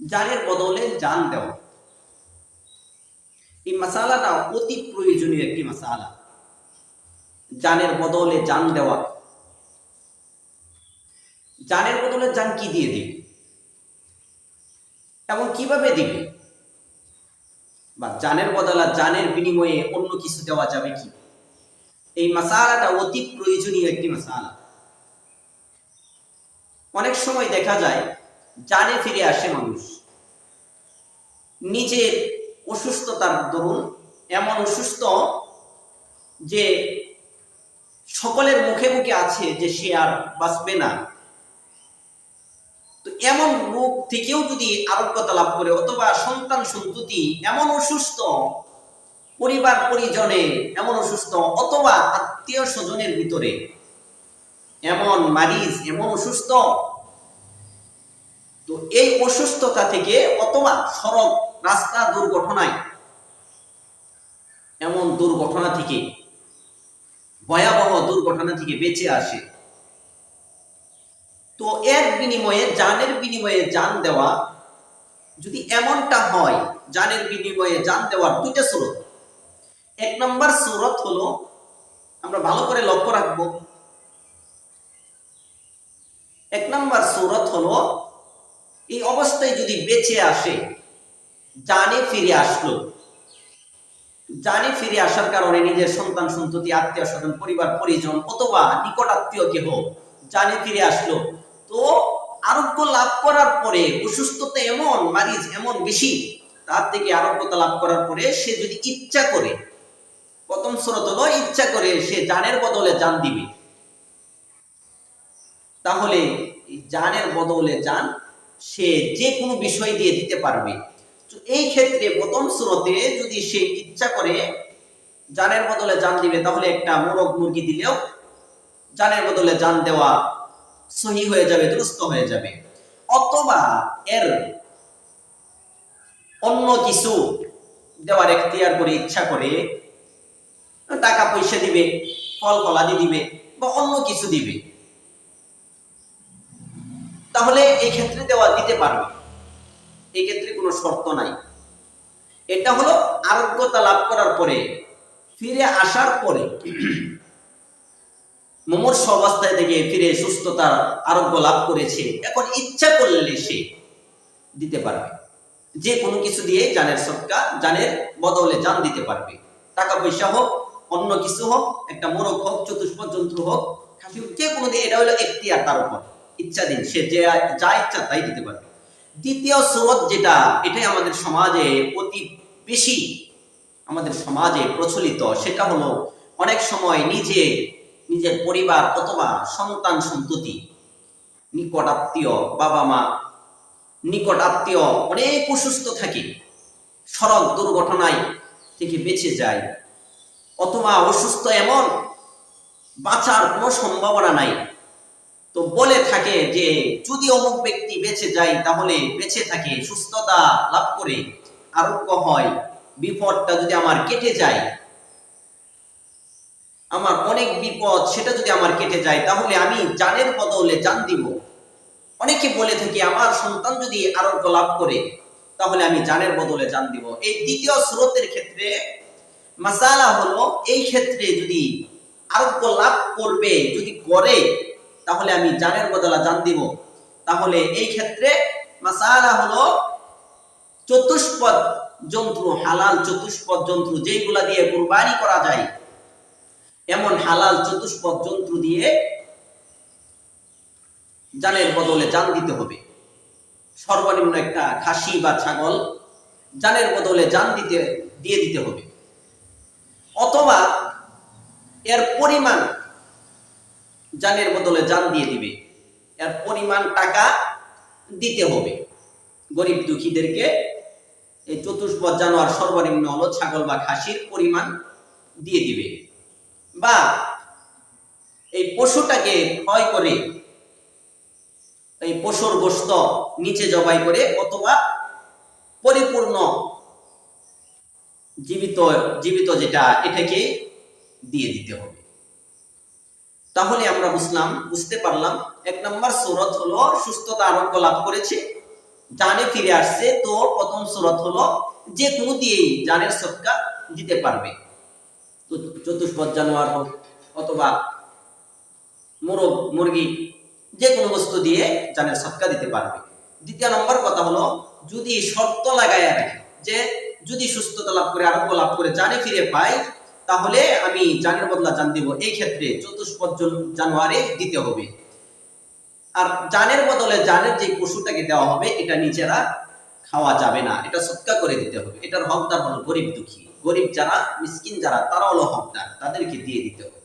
জানের বদলে জান দেওয়া, এই মাসালাটা অতি প্রয়োজনীয় একটি মাসালা। জানের বদলে জান দেওয়া, জানের বদলে জান কি দিয়ে দিবে এবং কিভাবে দিবে, বা জানের বদলে জানের বিনিময়ে অন্য কিছু দেওয়া যাবে কি, এই মাসালাটা অতি প্রয়োজনীয় একটি মাসালা। অনেক সময় দেখা যায় জানে ফিরে আসে মানুষ নিজের অসুস্থতার দরুন, এমন অসুস্থ যে সকলের মুখে মুখে আছে যে সে আর বাঁচবে না। তো এমন রোগ থেকেও যদি আরোগ্যতা লাভ করে, অথবা সন্তান সন্ততি এমন অসুস্থ, পরিবার পরিজনে এমন অসুস্থ, অথবা আত্মীয় স্বজনের ভিতরে এমন মারিজ, এমন অসুস্থ, তো এই অসুস্থতা থেকে অথবা সড়ক রাস্তা দুর্ঘটনায়, এমন দুর্ঘটনা থেকে, ভয়াবহ দুর্ঘটনা থেকে বেঁচে আসে, তো এর বিনিময়ে জানের বিনিময়ে জান দেওয়া, যদি এমনটা হয়, জানের বিনিময়ে জান দেওয়ার দুইটা সূরত। এক নম্বর সূরত হলো, আমরা ভালো করে লক্ষ্য রাখবো, এক নম্বর সূরত হলো এই অবস্থায় যদি বেঁচে আসে, জানে ফিরে আসলো, জানে ফিরে আসার কারণে নিজের সন্তান সন্ততি, আত্মীয় স্বজন, পরিবার পরিজন, অথবা নিকট আত্মীয় কেহ জানে ফিরে আসলো, তো আরোগ্য লাভ করার পরে অসুস্থতা এমন মারিজ এমন বেশি, তার থেকে আরোগ্যতা লাভ করার পরে সে যদি ইচ্ছা করে, প্রথম সূরত হলো ইচ্ছা করে সে জানের বদলে জান দিবে, তাহলে জানের বদলে জান সে যে কোনো বিষয় দিয়ে দিতে পারবে। তো এই ক্ষেত্রে প্রথম সূরতে যদি সে ইচ্ছা করে জানের বদলে জান দিবে, তাহলে একটা মোরগ মুরগি দিলেও জানের বদলে জান দেওয়া সহি হয়ে যাবে, দুরুস্ত হয়ে যাবে। অথবা এর অন্য কিছু দেওয়ার এখতিয়ার করে, ইচ্ছা করে টাকা পয়সা দিবে, ফল ফলাদি দিবে, বা অন্য কিছু দিবে, তাহলে এই ক্ষেত্রে দেওয়া দিতে পারবে, এই ক্ষেত্রে কোনো শর্ত নাই। এটা হলো আরোগ্যতা লাভ করার পরে, ফিরে আসার পরে, মুমূর্ষু অবস্থায় থেকে ফিরে সুস্থতার আরোগ্য লাভ করেছে, এখন ইচ্ছা করলে সে দিতে পারবে, যে কোনো কিছু দিয়ে জানের সদকা, জানের বদলে জান দিতে পারবে। টাকা পয়সা হোক, অন্য কিছু হোক, একটা মোরগ হোক, চতুষ্পদ জন্তু হোক, খাসি হোক, যে কোনো দিয়ে, এটা হলো এখতিয়ার তার উপর, ইচ্ছাধীন, সে যে যা ইচ্ছা তাই দিতে পারবে। দ্বিতীয় সূরত যেটা, এটাই আমাদের সমাজে অতি বেশি, আমাদের সমাজে প্রচলিত, সেটা হলো অনেক সময় নিজের পরিবার অথবা সন্তান সন্ততি, নিকট আত্মীয়, বাবা মা, নিকট আত্মীয় অনেক অসুস্থ থাকে, সড়ক দুর্ঘটনায় থেকে বেঁচে যায়, অথবা অসুস্থ এমন বাঁচার কোনো সম্ভাবনা নাই, তো বলে থাকে যে যদি অমুক ব্যক্তি বেঁচে যায়, তাহলে বেঁচে থাকে, সুস্থতা লাভ করে আরোগ্য হয়, বিপদটা যদি আমার কেটে যায়, আমার অনেক বিপদ সেটা যদি আমার কেটে যায়, তাহলে আমি জানের বদলে জান দিব। অনেকে বলে থাকি আমার সন্তান যদি আরোগ্য লাভ করে, তাহলে আমি জানের বদলে জান দিব। এই দ্বিতীয় সূরতের ক্ষেত্রে মাসালা হলো, এই ক্ষেত্রে যদি আরোগ্য লাভ করবে, যদি করে, তাহলে আমি জানের বদলে জান দিব। তাহলে এই ক্ষেত্রে মাসালা হলো, চতুষ্পদ জন্তু, হালাল চতুষ্পদ জন্তু যেগুলা দিয়ে কুরবানি করা যায়, এমন হালাল চতুষ্পদ জন্তু দিয়ে জানের বদলে জান দিতে হবে। সর্বনিম্ন একটা খাসি বা ছাগল জানের বদলে জান দিয়ে দিতে হবে, অথবা এর পরিমাণ জানের বদলে জান দিয়ে দিবে, এর পরিমাণ টাকা দিতে হবে। গরিব দুঃখীদেরকে এই চতুষ্পদ জানোয়ার সর্বনিম্ন হলো ছাগল বা খাসির পরিমাণ দিয়ে দিবে, বা এই পশুটাকে ক্রয় করে এই পশুর গোশত নিচে জবাই করে, অথবা পরিপূর্ণ জীবিত যেটা, এটাকে দিয়ে দিতে হবে। তাহলে আমরা বুঝতে পারলাম, এক নম্বর সূরত হলো সুস্থতা আরোগ্য লাভ করেছে, জানে ফিরে আসছে, তো প্রথম শরত হলো যে কোনো দিয়েই জানের সদকা দিতে পারবে। তো চতুষ্পদ জানোয়ার হোক অথবা মোরগ মুরগি, যে কোনো বস্তু দিয়ে জানের সদকা দিতে পারবে। দ্বিতীয় নম্বর কথা হলো, যদি শর্ত লাগায় রাখে যে যদি সুস্থতা লাভ করে, আরোগ্য লাভ করে জানে ফিরে পাই, তাহলে আমি জানের বদলা জান দিব, এই ক্ষেত্রে চতুষ্পদ জানোয়ারে দিতে হবে। আর জানের বদলে জানের যে পশুটাকে দেওয়া হবে এটা নিজেরা খাওয়া যাবে না, এটা সদকা করে দিতে হবে। এটার হকদার হলো গরিব দুঃখী, গরিব যারা, মিসকিন যারা, তারা হলো হকদার, তাদেরকে দিয়ে দিতে হবে।